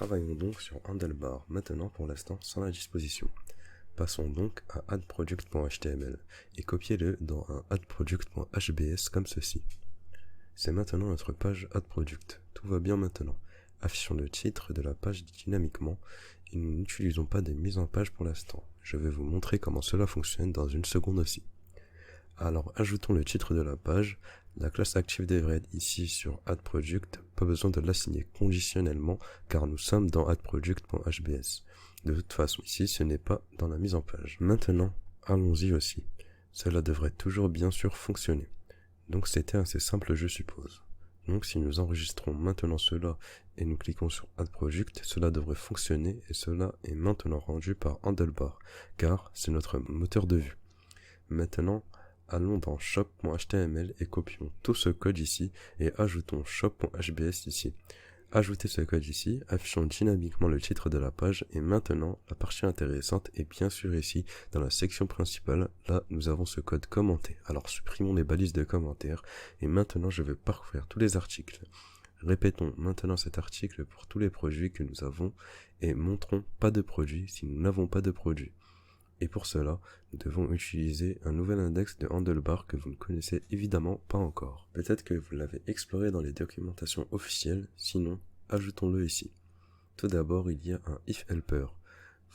Travaillons donc sur Handlebar, maintenant pour l'instant sans la disposition. Passons donc à addProduct.html et copiez-le dans un addProduct.hbs comme ceci. C'est maintenant notre page addProduct. Tout va bien maintenant. Affichons le titre de la page dynamiquement et nous n'utilisons pas des mises en page pour l'instant. Je vais vous montrer comment cela fonctionne dans une seconde aussi. Alors ajoutons le titre de la page. La classe active devrait être ici sur addProduct, pas besoin de l'assigner conditionnellement car nous sommes dans addProduct.hbs. De toute façon, ici ce n'est pas dans la mise en page. Maintenant, allons-y aussi. Cela devrait toujours bien sûr fonctionner. Donc c'était assez simple je suppose. Donc si nous enregistrons maintenant cela et nous cliquons sur addProduct, cela devrait fonctionner et cela est maintenant rendu par Handlebar car c'est notre moteur de vue. Maintenant, allons dans shop.html et copions tout ce code ici et ajoutons shop.hbs ici. Ajoutez ce code ici, affichons dynamiquement le titre de la page et maintenant la partie intéressante est bien sûr ici dans la section principale. Là nous avons ce code commenté. Alors supprimons les balises de commentaires et maintenant je vais parcourir tous les articles. Répétons maintenant cet article pour tous les produits que nous avons et montrons pas de produit si nous n'avons pas de produit. Et pour cela, nous devons utiliser un nouvel index de Handlebar que vous ne connaissez évidemment pas encore. Peut-être que vous l'avez exploré dans les documentations officielles, sinon, ajoutons-le ici. Tout d'abord, il y a un if helper.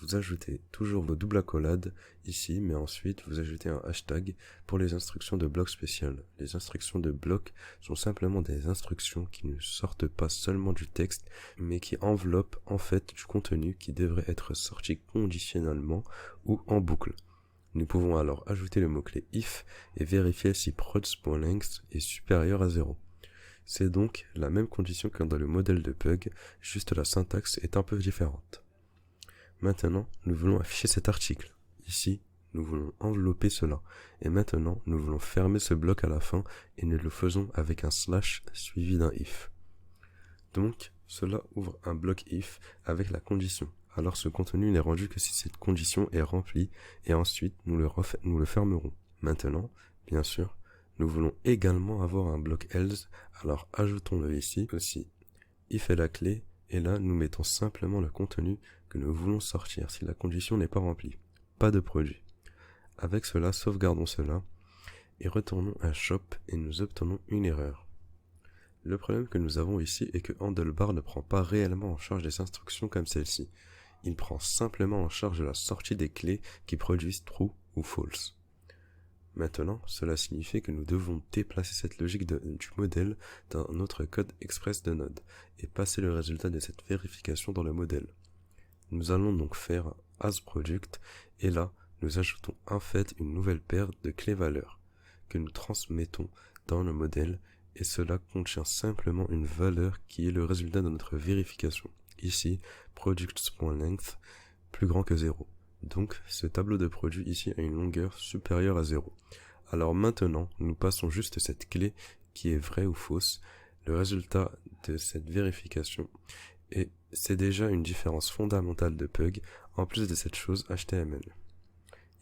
Vous ajoutez toujours vos doubles accolades ici, mais ensuite vous ajoutez un hashtag pour les instructions de bloc spécial. Les instructions de bloc sont simplement des instructions qui ne sortent pas seulement du texte, mais qui enveloppent en fait du contenu qui devrait être sorti conditionnellement ou en boucle. Nous pouvons alors ajouter le mot-clé if et vérifier si prods.length est supérieur à 0. C'est donc la même condition que dans le modèle de Pug, juste la syntaxe est un peu différente. Maintenant, nous voulons afficher cet article. Ici, nous voulons envelopper cela. Et maintenant, nous voulons fermer ce bloc à la fin et nous le faisons avec un slash suivi d'un if. Donc, cela ouvre un bloc if avec la condition. Alors ce contenu n'est rendu que si cette condition est remplie et ensuite nous le fermerons. Maintenant, bien sûr, nous voulons également avoir un bloc else, alors ajoutons-le ici aussi. If est la clé et là nous mettons simplement le contenu que nous voulons sortir si la condition n'est pas remplie. Pas de produit. Avec cela, sauvegardons cela et retournons à shop et nous obtenons une erreur. Le problème que nous avons ici est que Handlebar ne prend pas réellement en charge des instructions comme celle-ci. Il prend simplement en charge la sortie des clés qui produisent true ou false. Maintenant, cela signifie que nous devons déplacer cette logique du modèle dans notre code express de Node et passer le résultat de cette vérification dans le modèle. Nous allons donc faire asProduct et là, nous ajoutons en fait une nouvelle paire de clés-valeurs que nous transmettons dans le modèle et cela contient simplement une valeur qui est le résultat de notre vérification. Ici, products.length plus grand que 0. Donc, ce tableau de produit ici a une longueur supérieure à 0. Alors maintenant, nous passons juste cette clé qui est vraie ou fausse, le résultat de cette vérification. Et c'est déjà une différence fondamentale de Pug, en plus de cette chose HTML.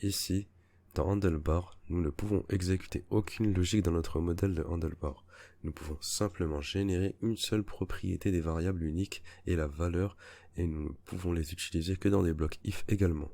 Ici, dans Handlebar, nous ne pouvons exécuter aucune logique dans notre modèle de Handlebar. Nous pouvons simplement générer une seule propriété des variables uniques et la valeur, et nous ne pouvons les utiliser que dans des blocs if également.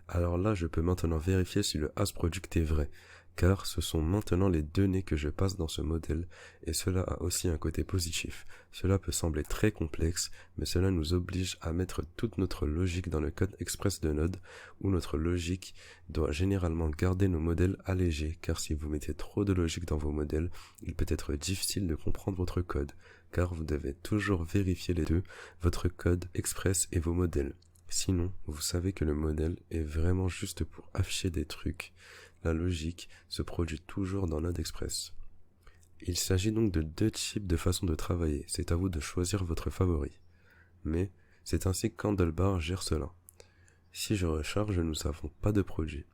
Alors là, je peux maintenant vérifier si le asProduct est vrai, car ce sont maintenant les données que je passe dans ce modèle, et cela a aussi un côté positif. Cela peut sembler très complexe, mais cela nous oblige à mettre toute notre logique dans le code express de Node, où notre logique doit généralement garder nos modèles allégés, car si vous mettez trop de logique dans vos modèles, il peut être difficile de comprendre votre code, car vous devez toujours vérifier les deux, votre code express et vos modèles. Sinon, vous savez que le modèle est vraiment juste pour afficher des trucs. La logique se produit toujours dans Node Express. Il s'agit donc de deux types de façons de travailler, c'est à vous de choisir votre favori. Mais c'est ainsi qu'Handlebar gère cela. Si je recharge, nous n'avons pas de produit.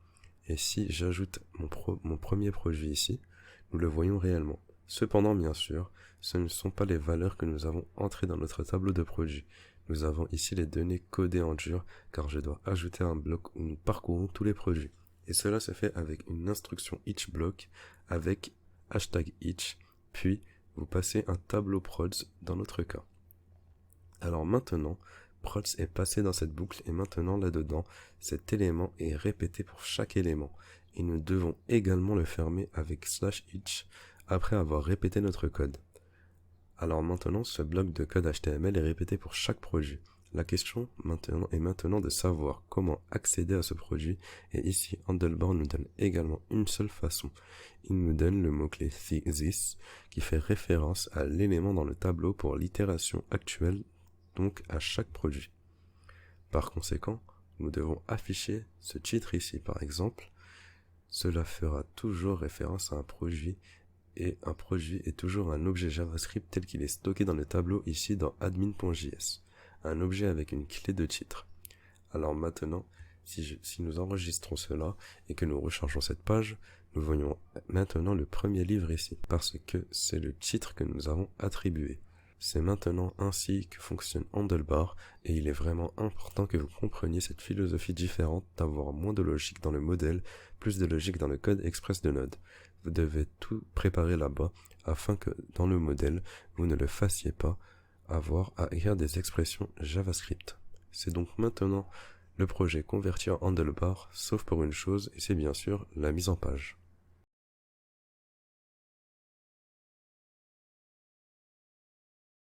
Et si j'ajoute mon premier produit ici, nous le voyons réellement. Cependant, bien sûr, ce ne sont pas les valeurs que nous avons entrées dans notre tableau de produits. Nous avons ici les données codées en dur, car je dois ajouter un bloc où nous parcourons tous les produits. Et cela se fait avec une instruction eachBlock avec #each, puis vous passez un tableau prods dans notre cas. Alors maintenant, prods est passé dans cette boucle et maintenant là-dedans, cet élément est répété pour chaque élément. Et nous devons également le fermer avec /each après avoir répété notre code. Alors maintenant, ce bloc de code HTML est répété pour chaque produit. La question est maintenant de savoir comment accéder à ce produit, et ici Handlebar nous donne également une seule façon. Il nous donne le mot-clé this qui fait référence à l'élément dans le tableau pour l'itération actuelle, donc à chaque produit. Par conséquent, nous devons afficher ce titre ici par exemple. Cela fera toujours référence à un produit, et un produit est toujours un objet JavaScript tel qu'il est stocké dans le tableau ici dans admin.js. Un objet avec une clé de titre. Alors maintenant, si nous enregistrons cela et que nous rechargeons cette page, nous voyons maintenant le premier livre ici, parce que c'est le titre que nous avons attribué. C'est maintenant ainsi que fonctionne Handlebar, et il est vraiment important que vous compreniez cette philosophie différente d'avoir moins de logique dans le modèle, plus de logique dans le code express de Node. Vous devez tout préparer là-bas, afin que dans le modèle, vous ne le fassiez pas avoir à écrire des expressions JavaScript. C'est donc maintenant le projet converti en Handlebar, sauf pour une chose, et c'est bien sûr la mise en page.